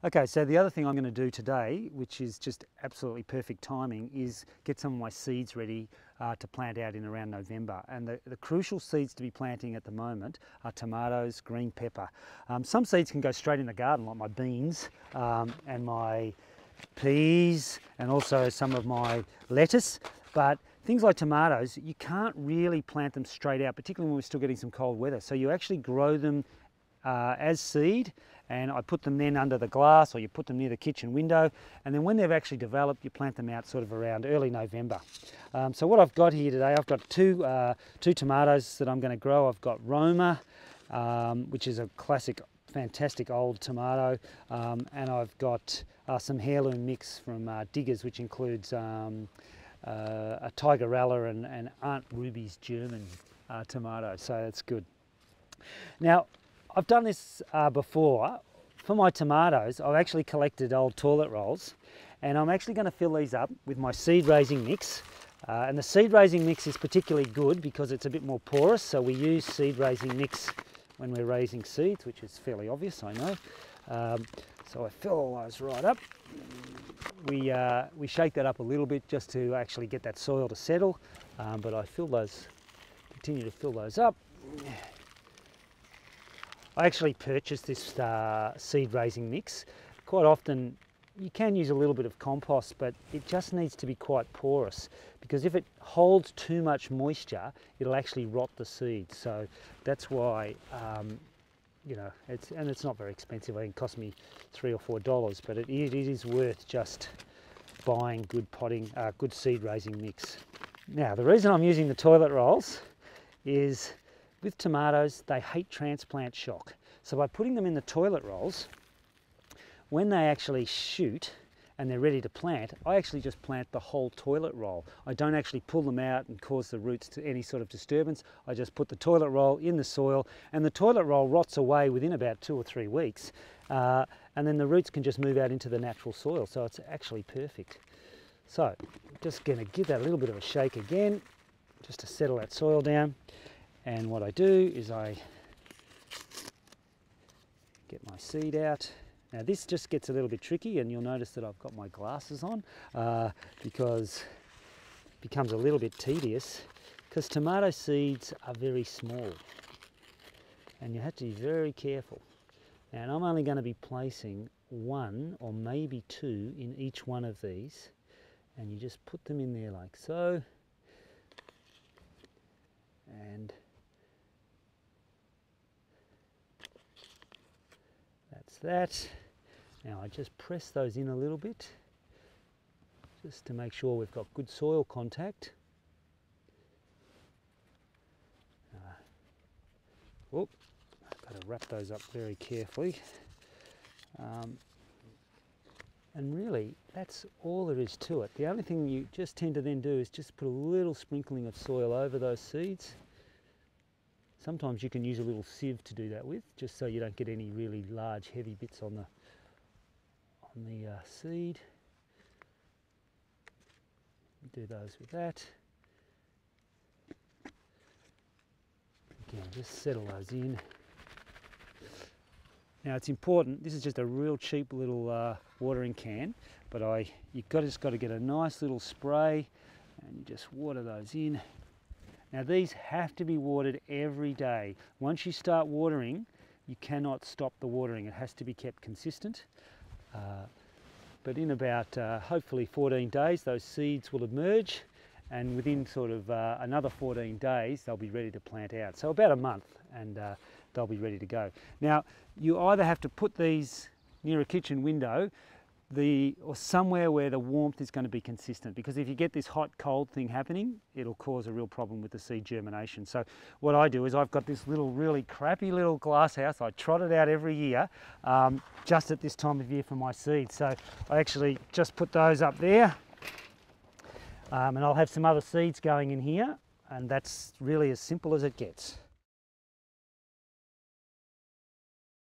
Okay, so the other thing I'm going to do today, which is just absolutely perfect timing, is get some of my seeds ready to plant out in around November. And the crucial seeds to be planting at the moment are tomatoes, green pepper. Some seeds can go straight in the garden, like my beans and my peas, and also some of my lettuce. But things like tomatoes, you can't really plant them straight out, particularly when we're still getting some cold weather. So you actually grow them as seed, and I put them then under the glass, or you put them near the kitchen window, and then when they've actually developed, you plant them out sort of around early November. So what I've got here today, I've got two tomatoes that I'm going to grow. I've got Roma, which is a classic, fantastic old tomato, and I've got some heirloom mix from Diggers, which includes a Tigerella and Aunt Ruby's German tomato, so that's good. Now, I've done this before. For my tomatoes, I've actually collected old toilet rolls, and I'm actually going to fill these up with my seed raising mix. And the seed raising mix is particularly good because it's a bit more porous, so we use seed raising mix when we're raising seeds, which is fairly obvious, I know. So I fill all those right up. We shake that up a little bit just to actually get that soil to settle, but I continue to fill those up. I actually purchased this seed raising mix. Quite often you can use a little bit of compost, but it just needs to be quite porous, because if it holds too much moisture, it'll actually rot the seeds. So that's why, you know, it's not very expensive. I think it cost me $3 or $4, but it is worth just buying good seed raising mix. Now, the reason I'm using the toilet rolls is, with tomatoes, they hate transplant shock. So by putting them in the toilet rolls, when they actually shoot and they're ready to plant, I actually just plant the whole toilet roll. I don't actually pull them out and cause the roots to any sort of disturbance. I just put the toilet roll in the soil, and the toilet roll rots away within about 2 or 3 weeks. And then the roots can just move out into the natural soil. So it's actually perfect. So I'm just going to give that a little bit of a shake again, just to settle that soil down. And what I do is I get my seed out. Now this just gets a little bit tricky, and you'll notice that I've got my glasses on because it becomes a little bit tedious, because tomato seeds are very small and you have to be very careful. Now, and I'm only going to be placing 1 or maybe 2 in each one of these, and you just put them in there like so, and that's that. Now I just press those in a little bit just to make sure we've got good soil contact. I've got to wrap those up very carefully. And really, that's all there is to it. The only thing you just tend to then do is just put a little sprinkling of soil over those seeds. Sometimes you can use a little sieve to do that with, just so you don't get any really large heavy bits on the seed. Do those with that. Again, just settle those in. Now it's important, this is just a real cheap little watering can, but you've just got to get a nice little spray and you just water those in. Now these have to be watered every day. Once you start watering, you cannot stop the watering. It has to be kept consistent. But in about hopefully 14 days, those seeds will emerge, and within sort of another 14 days, they'll be ready to plant out. So about a month, and they'll be ready to go. Now, you either have to put these near a kitchen window, or somewhere where the warmth is going to be consistent, because if you get this hot cold thing happening, it'll cause a real problem with the seed germination. So what I do is, I've got this little really crappy little glass house. I trot it out every year just at this time of year for my seeds. So I actually just put those up there, and I'll have some other seeds going in here, and that's really as simple as it gets.